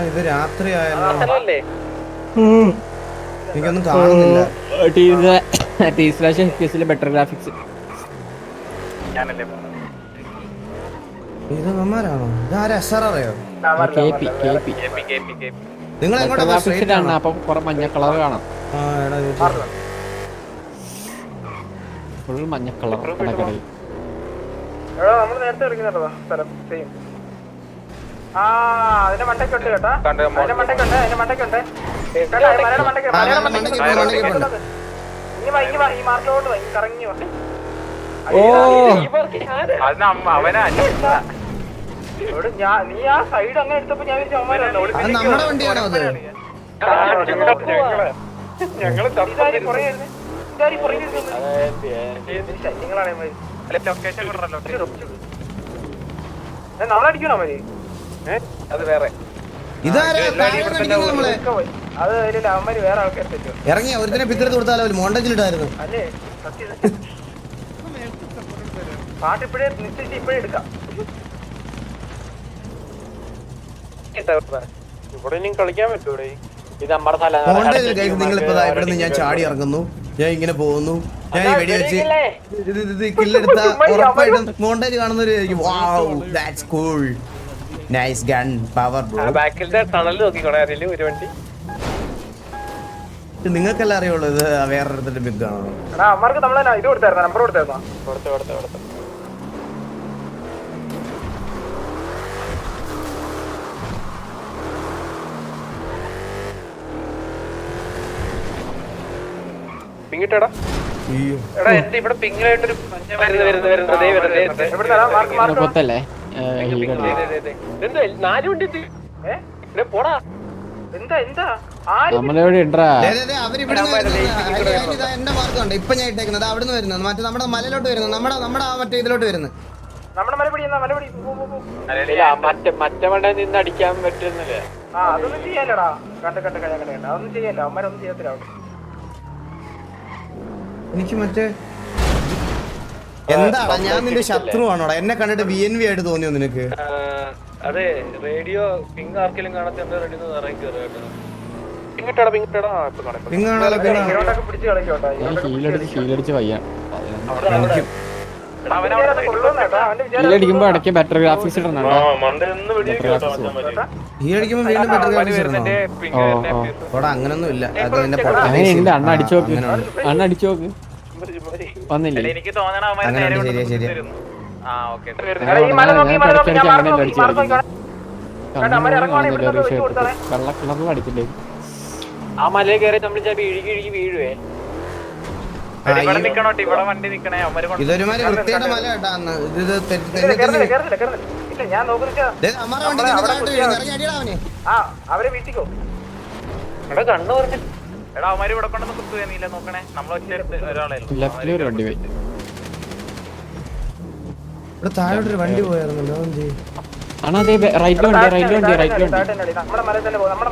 ഇത് രാത്രി ആയല്ലോ, എനിക്കൊന്നും കാണുന്നില്ല. ബെറ്റർ ഗ്രാഫിക്സ് ഇത് നമ്മാരാണോ? ഇതാരാ? SRRയോ? നിങ്ങൾ അപ്പം കുറെ മഞ്ഞ കളർ കാണാം. ഫുൾ മഞ്ഞ കളർ കടയിൽ. അതിന്റെ മണ്ടയ്ക്കുണ്ട് കേട്ടാ, അതിന്റെ മണ്ടയ്ക്കുണ്ട്, അതിന്റെ മണ്ടയ്ക്കുണ്ട്. ഈ മാർക്കിലോട്ട് കറങ്ങി നീ ആ സൈഡ് അങ്ങനെ എടുത്തപ്പോ ഞാൻ നമ്മുടെ വണ്ടിയാണോ അത്? നമ്മളടിക്കണോ മതി? അത് വേറെ അവന്മാര് വേറെ ആൾക്കാർ ഇറങ്ങിയ ഒരുത്തിനെ പിത്തിരി കൊടുത്താലോ, മോണ്ടജിലിട്ടായിരുന്നു. അല്ലേ പാട്ടിപ്പോഴേ നിശ്ചയിച്ച് ഇപ്പോഴേ എടുക്കാം. ഇവിടെ ഇനി കളിക്കാൻ പറ്റൂടെ? ഇത് നമ്മുടെ സ്ഥലം. നിങ്ങളിപ്പോ ഇവിടെ നിന്ന് ഞാൻ ചാടി ഇറങ്ങുന്നു, ഞാൻ ഇങ്ങനെ പോകുന്നു, ഞാൻ ഈ വെടി വെച്ച് കില്ലെടുത്ത ഉറപ്പായിട്ടും മോണ്ടേജ് കാണുന്നൊരു നൈസ് ഗൺ പവർ ബ്രോ. ബാക്കിലത്തെ ടണൽ നോക്കിക്കോണേ, അതില് ഒരു വണ്ടി. നിങ്ങൾക്കെല്ലാം അറിയുള്ളൂ ഇത് വേറൊരുത്തിന്റെ ബിഗ് ആണോ? അമ്മർക്ക് നമ്മളെ ഇത് കൊടുത്തായിരുന്നു, നമ്പർ കൊടുത്തായിരുന്നോ? കൊടുത്തു. പിങ്ങിട്ടടാ എടാ, എന്റെ ഇവിടെ പിങ്ങിലായിട്ടൊരു നാല് വണ്ടി പോടാ. എന്താ എന്റെ മാർക്കുണ്ട് ഇപ്പൊ ഞാൻ ഇട്ടേക്കുന്നത്. അവിടുന്ന് വരുന്നത് മറ്റേ നമ്മുടെ മലയിലോട്ട് വരുന്നത്, നമ്മുടെ ആ മറ്റേ ഇതിലോട്ട് വരുന്നത്. നമ്മുടെ മല പിടി മറ്റേ മണ്ട നിന്ന് അടിക്കാൻ പറ്റുന്നില്ലേ? അതൊന്നും ചെയ്യാലടാ, കണ്ട അതൊന്നും ചെയ്യാലോ, അമ്മരൊന്നും ചെയ്യത്തില്ല. എനിക്ക് മറ്റേ എന്താടാ, ഞാൻ നിന്റെ ശത്രുവാണോടാ? എന്നെ കണ്ടിട്ട് VNV ആയിട്ട് തോന്നിയോ നിനക്ക്? അതെ, റേഡിയോ പിങ് ആർക്കെങ്കിലും കാണാത്ത അടിക്കുമ്പോ ഇടയ്ക്ക് ബെറ്റർ ഗ്രാഫിക്സ് ഇടുന്നുണ്ടോ? ഈ അടിക്കുമ്പോ വീണ്ടും ബെറ്റർ ഗ്രാഫിക്സ് ഇടണോ? അങ്ങനൊന്നും ഇല്ല. അണ്ണടിച്ചു നോക്ക്, വന്നില്ലേ? എനിക്ക് തോന്നണ ശരിയാ. വെള്ള കളറിൽ അടിക്കില്ലേ? ആ മലയിൽ കയറി നമ്മൾ ഇഴുകി വീഴുവേ. ഇതൊരുമാതിരി വൃത്തിയുടെ മല കേട്ടാ. ഞാൻ അവരെ വീട്ടിക്കോ എടാ, കണ്ണു പറഞ്ഞു. എടാ അവന്മാര് ഇവിടെ കൊണ്ടൊന്ന് കുത്തുവേ, നീല നോക്കണേ. ലെഫ്റ്റിലൊരു വണ്ടി പോയി, ഇവിടെ താഴോട്ടൊരു വണ്ടി പോയായിരുന്നല്ലോ. ആണോ? അതെ, റൈറ്റിലുണ്ട്. നമ്മുടെ മല തന്നെ പോകും, നമ്മുടെ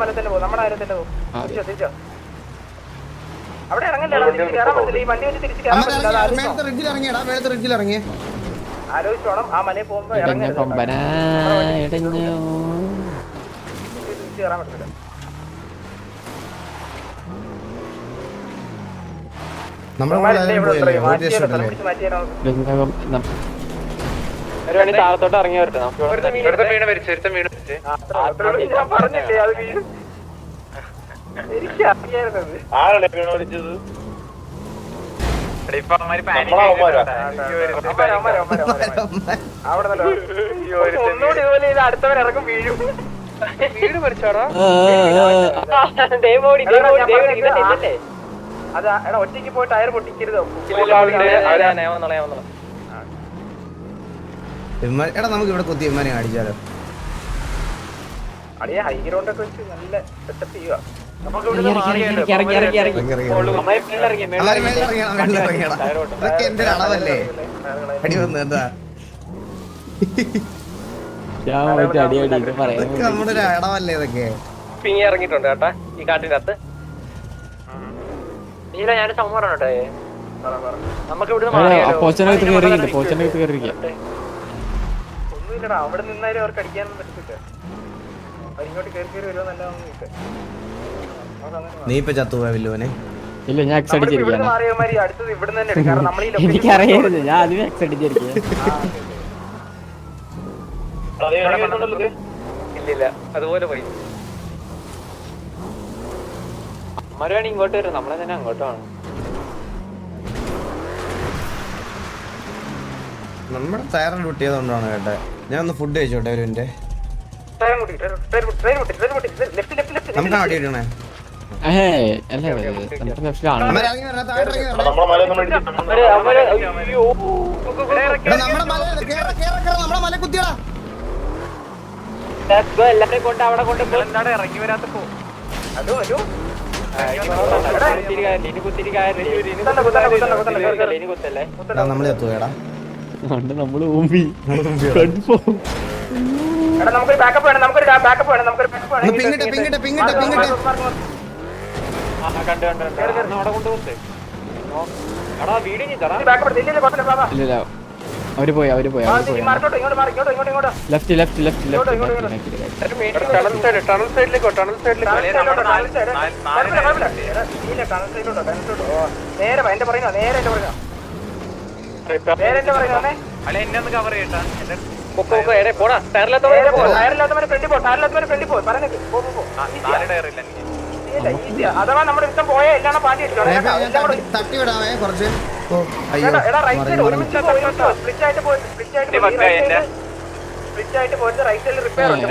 ആരും തന്നെ പോകും. അവിടെ ഇറങ്ങല്ലേ, ഈ വണ്ടി വെച്ച് തിരിച്ച് കയറാൻ പറ്റില്ല. ആലോചിച്ചോണം, ആ മലയിൽ പോകുമ്പോ ഇറങ്ങരുത്, തിരിച്ച് കയറാൻ പറ്റില്ല. താഴത്തോട്ട് ഇറങ്ങി വരട്ടെ. ഞാൻ പറഞ്ഞില്ലേ അത് വീഴും. എനിക്കറിയായിരുന്നത് ഒന്നുകൂടി ഇതുപോലെ ചെയ്ത് അടുത്തവരിറങ്ങും, വീഴും. വീട് മരിച്ചോടാ. അതാ എടാ, ഒറ്റയ്ക്ക് പോയി ടയർ പൊട്ടിക്കരുതോ? എടാ, നമുക്ക് ഇവിടെ കുത്തി ഇമ്മാനെ അടിച്ചാലോ? അടിയ ഹൈ ഗ്രൗണ്ടൊക്കെ വെച്ച് നല്ല സെറ്റപ്പ് ചെയ്യുക. എന്റെ അളവല്ലേ അടി വന്നു? എന്താ നമ്മുടെ ഒരു അടവല്ലേ ഇതൊക്കെ? പിങ്ങി ഇറങ്ങിയിട്ടുണ്ട് കേട്ടാ ഈ കാട്ടിനകത്ത്. നീല ഞാൻ സംഭവമാണ് കേട്ടോ. നമുക്ക് ഇവിടെ പോച്ചനകത്ത് കയറിയില്ല, പോച്ചനകത്ത് കയറിയിരിക്കാം. ഒന്നുമില്ലടാ, അവിടെ നിന്നാലും അവർക്ക് അടിക്കാനൊന്നും പറ്റത്തില്ല. അവരിങ്ങോട്ട് കയറി വരുമെന്നല്ല. നീ ഇപ്പൊ ചത്തുപോയ വില്ലുവനെ. ഇല്ല, ഞാൻ എക്സ് അടിച്ചിരിക്കുകയാണ്. അടുത്തത് ഇവിടെ തന്നെ എടുക്കും. കാരണം നമ്മൾ ഈ എനിക്കറിയരുത്, ഞാൻ ആദ്യമേ എക്സ് അടിച്ചിരിക്കുക. ഇല്ലില്ല, അതുപോലെ പോയി. അമ്മരാണ് ഇങ്ങോട്ട് വരും, നമ്മളെ തന്നെ അങ്ങോട്ടാണ്. നമ്മുടെ ടയർ പൊട്ടിയതുകൊണ്ടാണ് കേട്ടെ. ഞാൻ ഒന്ന് ഫുഡ് കഴിച്ചോട്ടെ ഒരു മിനിറ്റ്. നമുക്കാണ് അടി കിട്ടണേ. അല്ലേ ലെഫ്റ്റിലാണ്. എല്ലാവരെയും കൊണ്ട് അവിടെ കൊണ്ട് എന്താണ് ഇറങ്ങി വരാത്ത പോ. നമ്മള് ചത്തുപോയടാ. നമ്മള് ഊമ്പി നമുക്കൊരു ബാക്കപ്പ് വേണം, നമുക്കൊരു ബാക്കപ്പ് വേണം, നമുക്കൊരു ബാക്കപ്പ് വേണം. പിങ്ങിട്ടെ പിങ്ങിട്ടെ പിങ്ങിട്ടെ പിങ്ങിട്ടെ. അവിടെ കൊണ്ടുപോകുന്നത് ഇല്ല, അവര് പോയി ലെഫ്റ്റ് ലെഫ്റ്റ് ലെഫ്റ്റ് ടണൽ സൈഡിലേക്കോ. ടണൽ സൈഡിലേക്കോ നേരെ എന്റെ പറയുന്നോ, നേരെ എന്റെ പറയുന്നോ, നേരെ എന്റെ പറയുന്നേ. അല്ലെ എന്നെ ഒന്ന് കവർ ചെയ്യട്ടാ. ടയറില്ലാത്തവരെ ഫ്രണ്ടി പോ, ടയറില്ലാത്തവരെ ഫ്രണ്ടി പോ. പറഞ്ഞേക്ക് ടയറില്ല. അഥവാ നമ്മുടെ ഇഷ്ടം പോയ എല്ലാം പാണ്ടി തട്ടി വിടാമേ കുറച്ച്. റൈറ്റ് സൈഡ് ഒരുമിച്ച് സ്പ്ലിറ്റ് ആയിട്ട് പോയിട്ട് റൈറ്റ് സൈഡിൽ റിപ്പയർ ഉണ്ട്.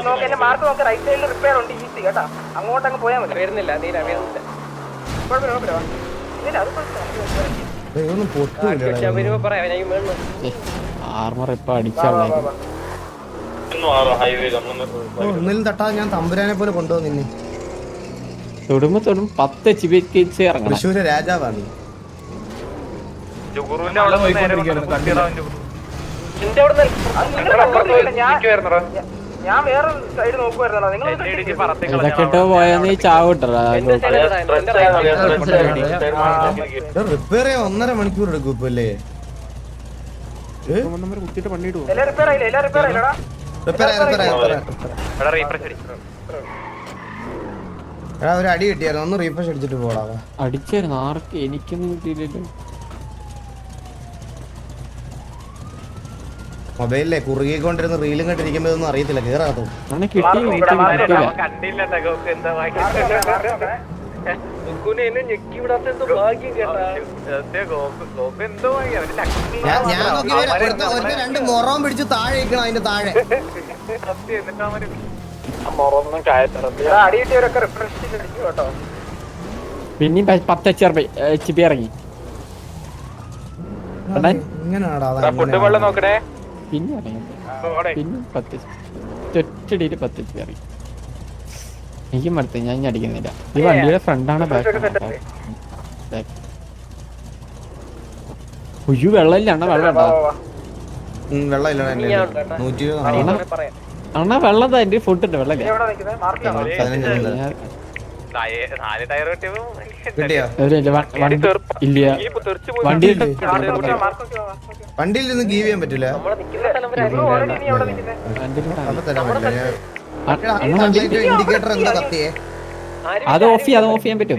നോക്ക്, എന്റെ മാർക്ക് നോക്ക്, റൈറ്റ് സൈഡിൽ റിപ്പയർ ഉണ്ട്. ഈസി കേട്ടാ, അങ്ങോട്ട് അങ്ങ് പോയാൽ മതി. വരുന്നില്ല, നീല വരുന്നില്ല. ആർമർ ഇപ്പൊ അടിച്ചാ ഒന്നിലും തട്ടാതെ ഞാൻ തമ്പുരാനെ പോലെ കൊണ്ടുവന്നിന്നെ. തൊടുമ്പോ 10 HP ഇറങ്ങണം. തൃശ്ശൂര് രാജാവാണ്. ഞാൻ വേറെ സൈഡ് നോക്കുവായിരുന്നോ. നിങ്ങൾ ഇതൊക്കെ പോയാ നീ ചാവിട്ടറാ. റിപ്പയർ ചെയ്യാൻ 1.5 മണിക്കൂർ എടുക്കും ഇപ്പൊ അല്ലേ? റിപ്പയർ ആയില്ലേ? എല്ലാം റിപ്പയർ ആയില്ലടാ. ഒരു അടി കിട്ടിയായിരുന്നു, ഒന്ന് റീഫ്രഷ് അടിച്ചിട്ട് പോടാ. അടിച്ചായിരുന്നു ആർക്ക്? എനിക്കൊന്നും കിട്ടിയില്ലല്ലോ. മൊബൈലിലെ കുറുകിക്കൊണ്ടിരുന്ന റീലും കണ്ടിരിക്കുമ്പോ ഒന്നും അറിയത്തില്ല, കേറാത്തോ. ഞാൻ നോക്കി ഒരു 2 മൊറവും പിടിച്ച് താഴെ ഇരിക്കണം. അതിന്റെ താഴെ പിന്നെ 10 HP ഇറങ്ങി. ഇങ്ങനെയാടാ പിന്നെ ഇറങ്ങി, പിന്നെ 10 ഒറ്റടിയില് 10 HP ഇറങ്ങി. എനിക്ക് മടുത്ത്, ഞാൻ അടിക്കുന്നില്ല. ഈ വണ്ടിയുടെ ഫ്രണ്ടാണ് ബാക്ക്. ഒയ്യോ, വെള്ളമില്ല അണ്ണ, വെള്ളം ഉണ്ടോ? വെള്ളമില്ല. അണ്ണ വെള്ളം താ, എന്റെ ഫുഡ് ഉണ്ട്, വെള്ളം ഇല്ല. വണ്ടിയിൽ നിന്ന് ഗീവ് ചെയ്യാൻ പറ്റില്ല. ഇൻഡിക്കേറ്റർ എന്താ കത്തിയേ? അത് ഓഫ് ചെയ്യാൻ പറ്റും.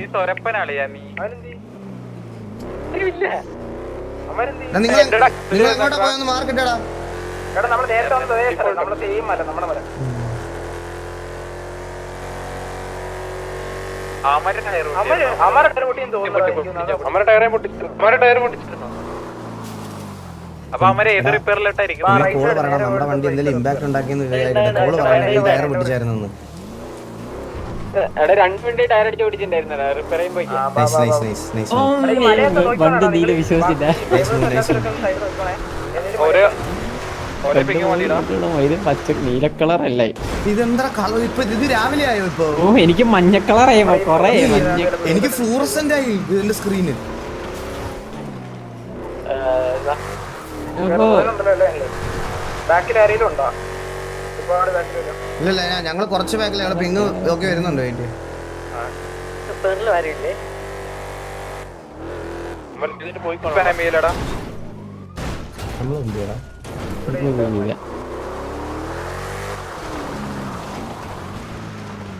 നിങ്ങൾ എങ്ങോട്ടാ പോയെന്ന് മാർക്കിട്ടടാ. അപ്പൊ അവരെ ഏത് റിപ്പയറിലിട്ടായിരിക്കും? നമ്മുടെ വണ്ടി എന്തെങ്കിലും ഇമ്പാക്ട് ഉണ്ടാക്കിയെന്ന് കോള് പറയാൻ ടയർ പൊട്ടിച്ചായിരുന്നു. 2 വണ്ടി ടയർ അടിച്ച് ഓടിച്ചിട്ടുണ്ടായിരുന്നു. വണ്ടി നീല വിശ്വസിച്ചില്ല. പച്ച നീല കളർ അല്ലേ ഇതെന്താ കളർ? ഇപ്പൊ ഇത് രാവിലെ ആയോ? ഇപ്പൊ എനിക്ക് മഞ്ഞ കളറായി. കൊറേ എനിക്ക് ഫ്ലൂറസെന്റ് ആയി ഇതിന്റെ സ്ക്രീന്. ഇല്ലല്ല, ഞങ്ങള് കുറച്ച് ബാക്കിൽ ഞങ്ങള് പിങ് ഒക്കെ വരുന്നുണ്ടോ? അതിന്റെ പോയിക്കോളാം. നമ്മളെന്തിയാടാ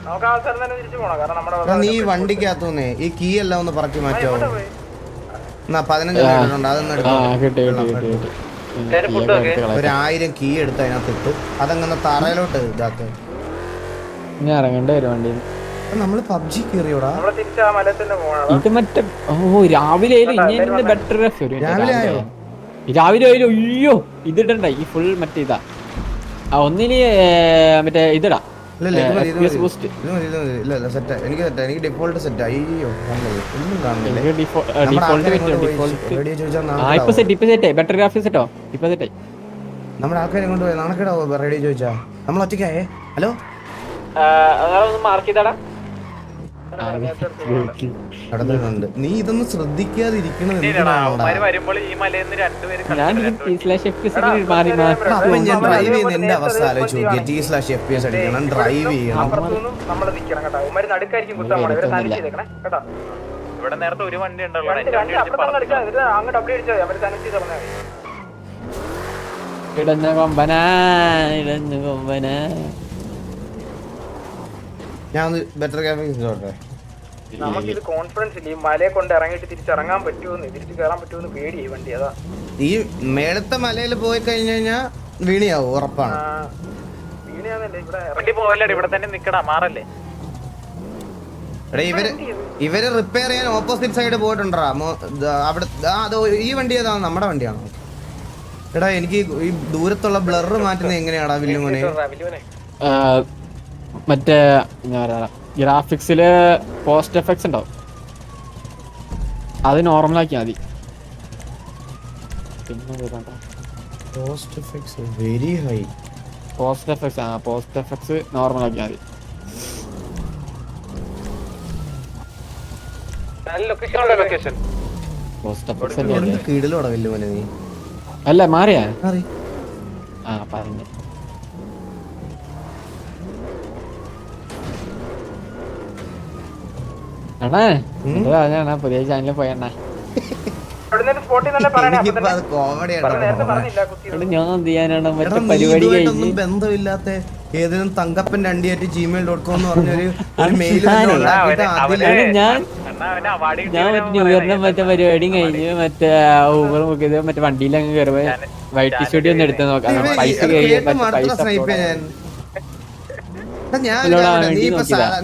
നമുക്ക് അവസരം തന്നെ തിരിച്ചു പോണം. കാരണം എടാ, നമ്മുടെ നീ വണ്ടിക്കകത്തുനിന്നേ ഈ കീ എല്ലാം ഒന്ന് പറക്കി മാറ്റാവോ? എന്നാ 15 ഉണ്ട് അതൊന്നും കിട്ടി കിട്ടി കിട്ടി കിട്ടി ഒരു 1000 കീ എടുത്ത് അതിനകത്ത് ഇട്ട് അതങ്ങനെ തറയിലോട്ട് ഇതാക്ക. ഞാൻ ഇറങ്ങേണ്ടി വരും വണ്ടിയിൽ. നമ്മള് പബ്ജി കയറിയോടാ. നമ്മള് തിരിച്ച് ആ മലത്തിൽ തന്നെ പോകണം. ഇത് മറ്റേ രാവിലെ ഇനി ബെറ്റർ രാവിലെ ആയോ? രാവിലെ ആയാലും അയ്യോ ഇതിടണ്ട ഈ ഫുൾ മറ്റേ ഇതാ ഒന്നിന് മറ്റേ ഇതിടാ ബൂസ്റ്റ്. എനിക്ക് ഡിഫോൾട്ട് സെറ്റ്. അയ്യോ ഒന്നും കാണുന്നില്ല. ഇപ്പൊ സെറ്റ് ബെറ്റർ ഗ്രാഫിക്സ് സെറ്റോ ഇപ്പൊ സെറ്റായി. നമ്മുടെ ആൾക്കാരെ കൊണ്ട് പോയി നാണക്കേടാവോ റേഡിയോ ചോദിച്ചാ? നമ്മൾ ഒറ്റയ്ക്കായേ. Hello mark ചെയ്താടാ. നടന്നുണ്ട്. നീ ഇതൊന്നും ശ്രദ്ധിക്കാതിരിക്കണത് വരുമ്പോൾ ഈ മലയിൽ നിന്ന് രണ്ടുപേര് അപ്പൊ ഞാൻ ഡ്രൈവ് ചെയ്യുന്ന എന്റെ അവസ്ഥ ആലോചിച്ച് നോക്കിയ T/FPS അടിക്കണം, ഡ്രൈവ് ചെയ്യണം. നമ്മള് നിക്കണം കേട്ടോ. ഉമ്മാര് നടുക്കായിരിക്കും കുത്താൻ പോണേ. ഇവരെ തനിച്ച് ചെയ്തേക്കണേ കേട്ടോ. ഇവിടെ നേരത്തെ ഒരു വണ്ടി ഉണ്ടല്ലോ, അങ്ങോട്ട് അപ്ഡേറ്റ് അടിച്ചാൽ അവര് തനിച്ച് പറഞ്ഞാൽ ഇടഞ്ഞ കൊമ്പനാ ഇടഞ്ഞ കൊമ്പനാ. ഞാൻ ബെറ്റർ ഗ്രാഫിക്സ് നോട്ടെ. നമുക്കിത് കോൺഫിഡൻസ് ഇല്ല. ഈ മലയെ കൊണ്ട് ഇറങ്ങിയിട്ട് തിരിച്ചിറങ്ങാൻ പറ്റുമെന്ന്, തിരിച്ചു കയറാൻ പറ്റുമെന്ന് പേടിയായി വണ്ടി. അതാ ഈ മേളത്തെ മലയിൽ പോയി കഴിഞ്ഞു കഴിഞ്ഞാ വീണിയാവും ഉറപ്പാണ്. വീണിയാന്നല്ലേ ഇവിടെ വണ്ടി പോവല്ലേ, ഇവിടെ തന്നെ നിക്കടാ, മാറല്ലേ. എടാ ഇവര് റിപ്പയർ ചെയ്യാൻ ഓപ്പോസിറ്റ് സൈഡ് പോയിട്ടുണ്ടാ അവിടെ. അതോ ഈ വണ്ടി ഏതാ? നമ്മുടെ വണ്ടിയാണോ? എടാ എനിക്ക് ഈ ദൂരത്തുള്ള ബ്ലർ മാറ്റുന്നത് എങ്ങനെയാടാ വില്ലുമോനെ? മറ്റേ ഗ്രാഫിക്സില് പോസ്റ്റ് എഫക്ട്സ് ഉണ്ടാവും, അത് നോർമലാക്കിയാൽ മതി. പിന്നെ post effects very high. Post effects നോർമലാക്കിയാൽ മതി. പോസ്റ്റ് എഫക്ട്സ് കീഴിലോടാ വില്ലുമോനെ നീ? അല്ല മാറിയാ പറഞ്ഞു. അണ്ണാ പുതിയ ചാനലിൽ പോയണ്ണാ. ഞാൻ എന്ത് ചെയ്യാനാണ് മറ്റേ പരിപാടി കഴിഞ്ഞ് ബന്ധമില്ലാത്ത ഏതെങ്കിലും തങ്കപ്പൻ 2@gmail.com എന്ന് പറഞ്ഞൊരു മെയിൽ. ഞാൻ മറ്റേ ന്യൂ ഇയറിന്റെ മറ്റേ പരിപാടിയും കഴിഞ്ഞ് മറ്റേ ഊബർ ബുക്ക് ചെയ്ത് മറ്റേ വണ്ടിയിൽ അങ്ങ് കയറുമ്പോ വൈറ്റ് സ്റ്റുഡിയോ ഒന്ന് എടുത്ത് നോക്കാം. പൈസ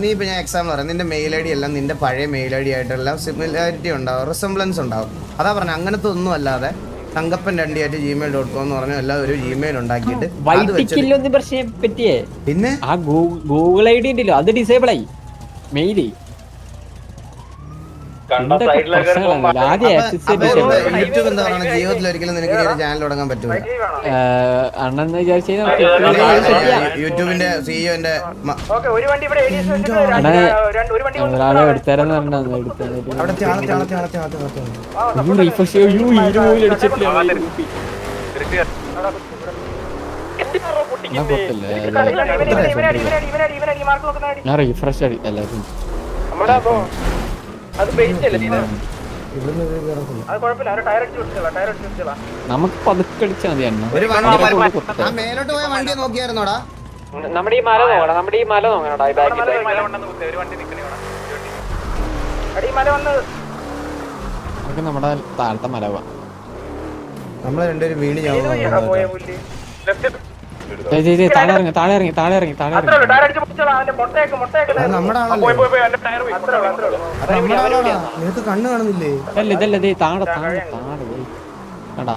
നീ ഇപ്പൊ ഞാൻ എക്സാമ്പിൾ പറയാം. നിന്റെ മെയിൽ ഐ ഡി എല്ലാം നിന്റെ പഴയ മെയിൽ ഐ ഡി ആയിട്ടെല്ലാം സിമിലാരിറ്റി ഉണ്ടാവും, റിസംബ്ലൻസ് ഉണ്ടാവും. അതാ പറഞ്ഞ അങ്ങനത്തെ ഒന്നും അല്ലാതെ തങ്കപ്പൻ 2@gmail.com എന്ന് പറഞ്ഞ എല്ലാം ഒരു ജിമെയിൽ ഉണ്ടാക്കിയിട്ട് പിന്നെ ആ ഗൂഗിൾ ഐ ഡി ഉണ്ടല്ലോ അത് ഡിസേബിൾ ആയി മെയില്. യൂട്യൂബ് എന്താ പറയുക, ജീവിതത്തിൽ ഒരിക്കലും നിനക്ക് ചാനൽ തുടങ്ങാൻ പറ്റൂല. അണ്ണെന്ന് വിചാരിച്ചു യൂട്യൂബിന്റെ സിഇഒന്റെ ഒരാളെ എടുത്തരാന്ന് പറഞ്ഞാ ഞാൻ റീഫ്രഷ് എല്ലാവരും നമുക്ക് പതുക്കെ അടിച്ചാൽ മതി. മേലോട്ട് പോയ വണ്ടി നോക്കിയായിരുന്നോടാ? നമ്മുടെ ഈ മല നോക്കണം, നമ്മുടെ ഈ മല നോക്കണോടാ. നമുക്ക് നമ്മുടെ താഴത്തെ മല പോവാം. നമ്മളെ രണ്ടുപേരും വീണ് താഴെ ഇറങ്ങി നമ്മുടെ ആളല്ലേ? നിനക്ക് കണ്ണ് കാണുന്നില്ലേ? ഇതല്ലേ താഴെ കണ്ടാ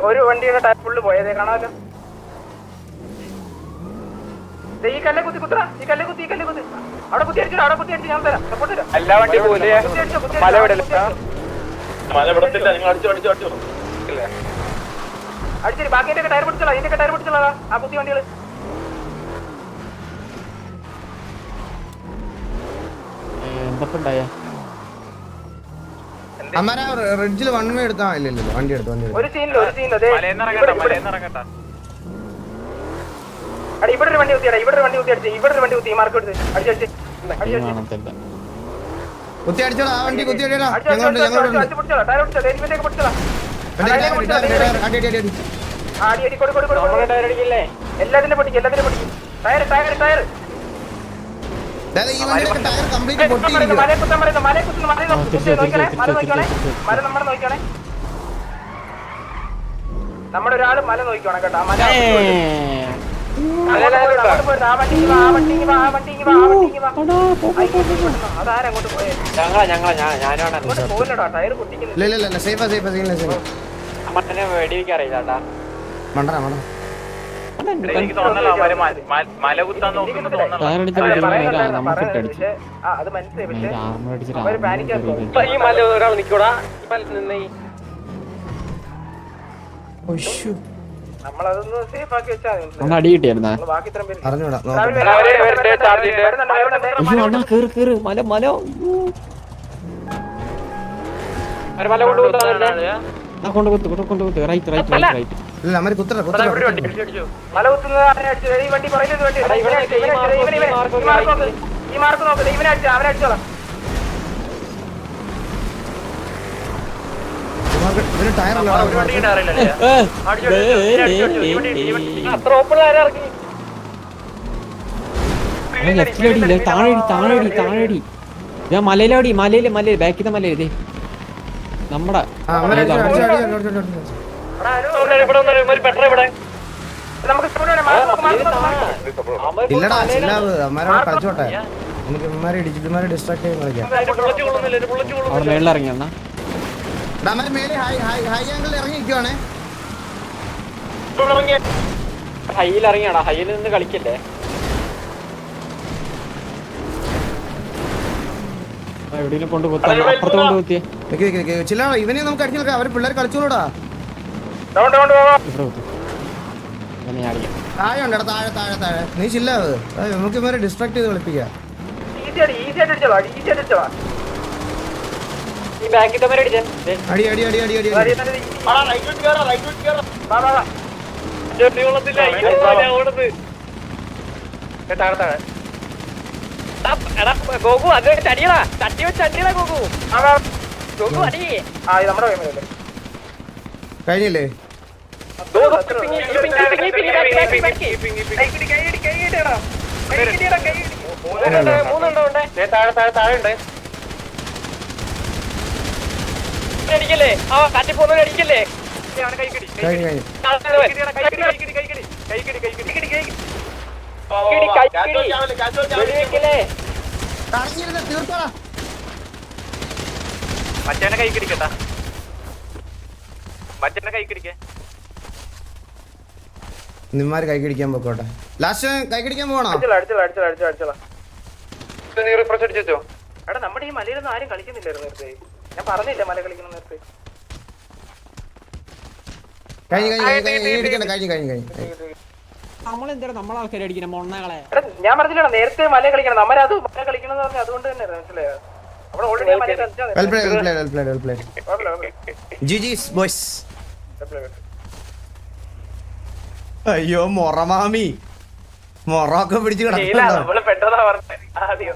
ഒരു വണ്ടിയുടെ ടയർ ഫുള്ള് പോയതേ കാണാമല്ലോ. ഈ കല്ലെ കുത്തി കുത്തറ, ഈ കല്ലെ കുത്തി അവിടെ കുത്തി അടിച്ചു, അവിടെ കുത്തി അടിച്ചു. ഞാൻ തരാം സപ്പോർട്ട് തരാം. എല്ലാ വണ്ടി പോലെ അടിച്ചു. ബാക്കി എന്റെ ടയർ പിടിച്ചോളാം, ഇതിന്റെ ടയർ പിടിച്ചോളാ ആ കുത്തി വണ്ടികള്. എന്തൊക്കെ ഉണ്ടായ റിഡ്ജിൽ വൺ വേ എടുത്താ ഇല്ലല്ലോ. വണ്ടി എടുത്തു ഒരു സീനില്ല. എടാ ഇവിടെ ഒരു വണ്ടി കുത്തിയടാ, ഇവിടെ ഒരു വണ്ടി കുത്തി അടിച്ച്, ഇവിടെ ഒരു വണ്ടി കുത്തി മാർക്ക് എടുത്ത് അടിച്ചടിച്ച് കാണത്തില്ല. കുത്തി അടിച്ചോളാം, ആ വണ്ടി കുത്തി അടിയടാ. അടിച്ചോളാം, ടയർ പിടിച്ചോളാം, എനിമിനെ പിടിച്ചോളാം. അടി അടി കൊടു എല്ലാത്തിനും പൊട്ടിക്കും, എല്ലാത്തിനും പൊട്ടിക്കും. ടയർ ടയർ ടയർ ഈ വണ്ടിയൊക്കെ ടയർ കംപ്ലീറ്റ് പൊട്ടിയിരിക്കും. മല കുത്താൻ പറയുന്നു, മല കുത്തുന്നു, മല നോക്കണേ, മല നോക്കണേ, മല നമ്മുടെ നോക്കണേ. നമ്മുടെ ഒരാള് മല നോക്കണം കേട്ടോ. മല അതാരങ്ങോട്ട് പോയേ? പോയില്ലടാ, ടയർ പൊട്ടിക്കുന്നു. ഇല്ല സേഫാ വെടിവെക്കറിയില്ലാട്ടാ. മണ്ടറാ എനിക്ക് തോന്നല അവര് മല കുത്താൻ നോക്കുന്നത് തോന്നല. ടയർ അടിച്ച നമുക്ക് ഇട്ടടിച്ചു. അത് മനസ്സിലായി. പക്ഷെ ആർമർ അടിച്ചിട്ട് അവര് പാനിക്കാ. ഈ മല ഒരാൾ നിക്കൂടാ, ഈ മല നിന്ന് നമ്മളതൊന്ന് സേഫ് ആക്കി വെച്ചാൽ ഒന്ന് അടി കിട്ടിയായിരുന്നാ? ബാക്കി ഇത്രയും പേര് അറിഞ്ഞൂടാ. കേറ് മല മല മല കൊണ്ടുപോകുന്ന കൊണ്ട് റൈറ്റ് ഇല്ല അമ്മ കുത്തറ മല കുത്തുന്നത് അവനെ അടിച്ചു. ഈ വണ്ടി പറയുന്നത് വണ്ടി ഈ മാർക്ക് നോക്കുന്നത് ഇവനെ അടിച്ചു, അവനെ അടിച്ചോളാം. ടയർ അത്ര ഓപ്പൺ ആരാക്കി താഴടി ഞാൻ മലയിലടി മലയില് ബാക്കിത്തെ മലയില് ഇതേ നമ്മടെ ഇല്ലടാ അമ്മാരോട് കളിച്ചോട്ടെ. എനിക്ക് ഇമ്മാരെ ഇടിച്ചിട്ട് ഡിസ്ട്രാക്ട് ചെയ്യാൻ കളിക്കാം. അവിടെ മേളിലിറങ്ങി എന്നാ മേലെ ഹൈ ആംഗിൾ ഇറങ്ങി നിൽക്കുവാണേ. ഹൈയിൽ ഇറങ്ങിയാടാ, ഹൈയിൽ നിന്ന് കളിക്കല്ലേ. എവിടെയും കൊണ്ട് കുത്താൻ അപ്പുറത്ത് കൊണ്ട് കുത്തിയേ. ചില ഇവനെ നമുക്ക് അടിച്ചു നിൽക്കാം. അവര് പിള്ളേർ കളിച്ചോളൂടാ. താഴെ ഉണ്ട്, താഴെ നീ ചില്ലാവ്. നമുക്ക് ഇവരെ ഡിസ്ട്രാക്ട് ചെയ്ത് കളിപ്പിക്കാം. ഗോകു അത് ചടിയടാ, തട്ടി വെച്ച് അടിയടാ ഗോകു. ഗോകു അടി. കഴിഞ്ഞില്ലേ? അടിക്കല്ലേ, ആ കാറ്റി പോകുന്ന അടിക്കല്ലേ. മറ്റേനെ കൈ കിടിക്കട്ടാ, മറ്റേനെ കൈ കിടിക്കേ. നിമ്മാര് കൈ കിടിക്കാൻ പോക്കോട്ടെ. ലാസ്റ്റ് കൈ കിടിക്കാൻ പോകണോ? എടാ നമ്മുടെ ഈ മലയിലൊന്നും ആരും കളിക്കുന്നില്ലായിരുന്നു നേരത്തെ. ഞാൻ പറഞ്ഞില്ല മല കളിക്കുന്ന നേരത്തെ. നമ്മളാൾക്കാരെ അടിക്കണം മൊണ്ണകളെ. ഞാൻ പറഞ്ഞില്ല നേരത്തെ മല കളിക്കണം, നമ്മളത് മല കളിക്കണം എന്ന് പറഞ്ഞാൽ അതുകൊണ്ട് തന്നെ മനസ്സിലായോ. അവിടെ ഓൾറെഡി അയ്യോ മൊറമാമി മൊറൊക്കെ പിടിച്ച് നമ്മള് പെട്ടെന്നാ പറഞ്ഞത് ആദ്യം.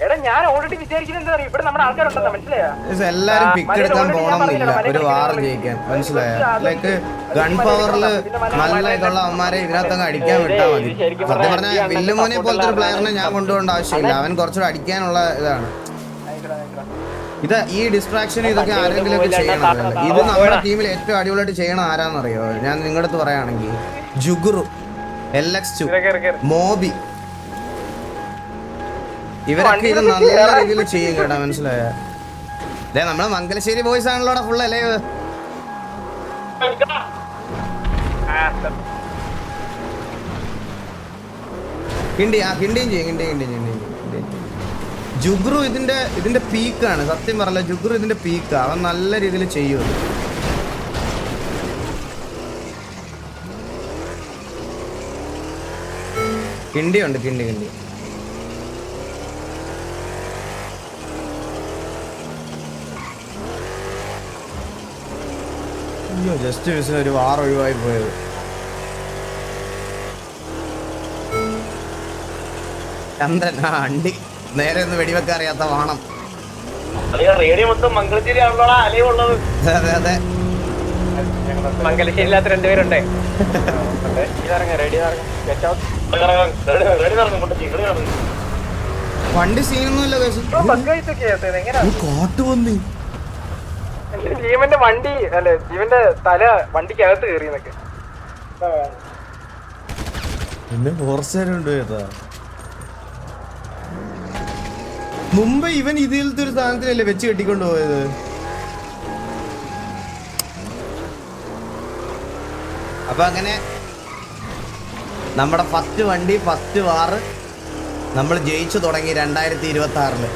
എടാ ഞാൻ ഓൾറെഡി വിചാരിക്കുന്നത് എന്താ പറയുക, ഇവിടെ നമ്മുടെ ആൾക്കാരുണ്ടെന്നാ മനസ്സിലായോ. എല്ലാരും പിക്ക് എടുക്കാൻ പോകണമെന്നില്ല ഒരു വാർ ജയിക്കാൻ, മനസ്സിലായോ. ലൈക്ക് ഗൺ പവറില് നല്ല ഇതുള്ള അവന്മാരെ ഇതിനകത്തങ്ങ് അടിക്കാൻ വിട്ടാൽ മതി. സത്യം പറഞ്ഞാൽ വില്ലുമോനെ പോലത്തെ ഒരു പ്ലെയറിനെ ഞാൻ കൊണ്ടുപോകേണ്ട ആവശ്യമില്ല. അവൻ കുറച്ചുകൂടെ അടിക്കാനുള്ള ഇതാണ്. ഈ ഡിസ്ട്രാക്ഷൻ ഇതൊക്കെ ആരെങ്കിലും ഒക്കെ ചെയ്യണം. ഇത് നമ്മുടെ ടീമിൽ ഏറ്റവും അടിപൊളിയായിട്ട് ചെയ്യണം ആരാന്നറിയോ? ഞാൻ നിങ്ങളുടെ അടുത്ത് പറയുകയാണെങ്കിൽ ജുഗുറു, LX2, മോബി, ഇവരൊക്കെ ഇത് നല്ല രീതിയിൽ ചെയ്യും കേട്ടാ, മനസ്സിലായ. നമ്മള് മംഗലശ്ശേരി ബോയ്സ് ആണല്ലോടാ ഫുൾ അല്ലേ. കിണ്ടിയും ചെയ്യും. ജുഗ്രു ഇതിന്റെ പീക്കാണ്, സത്യം പറയല്ല. ജുഗ്രു ഇതിന്റെ പീക്കാ. അവൻ നല്ല രീതിയിൽ ചെയ്യും. കിണ്ടിയുണ്ട്. അയ്യോ ജസ്റ്റ് മിസ്സിന് ഒരു വാർ ഒഴിവായി പോയത്. ചന്ദ്രൻ ആ അണ്ടി നേരെ ഒന്ന് വെടിവെക്കാൻ അറിയാത്ത വാണം. റേഡിയോ മൊത്തം മംഗളശ്ശേരി ആണല്ലോടാ അലയുള്ളത്. അതെ അതെ മംഗലശ്ശേരി ഇല്ലാത്ത രണ്ടുപേരുണ്ടേ. വണ്ടി സീനൊന്നുമില്ല കാട്ടു വന്നി ജീവന്റെ വണ്ടി അല്ലെ ജീവന്റെ തല വണ്ടിക്കകത്ത് കയറിയെന്നൊക്കെ പിന്നെ ഫോറസ്റ്റുകാരുണ്ട് കേട്ടാ. മുമ്പ് ഇവൻ ഇതിലത്തെ ഒരു സാധനത്തിലല്ലേ വെച്ച് കെട്ടിക്കൊണ്ട് പോയത്. അപ്പൊ അങ്ങനെ നമ്മുടെ ഫസ്റ്റ് വണ്ടി ഫസ്റ്റ് വാറ് നമ്മൾ ജയിച്ചു തുടങ്ങി 2026.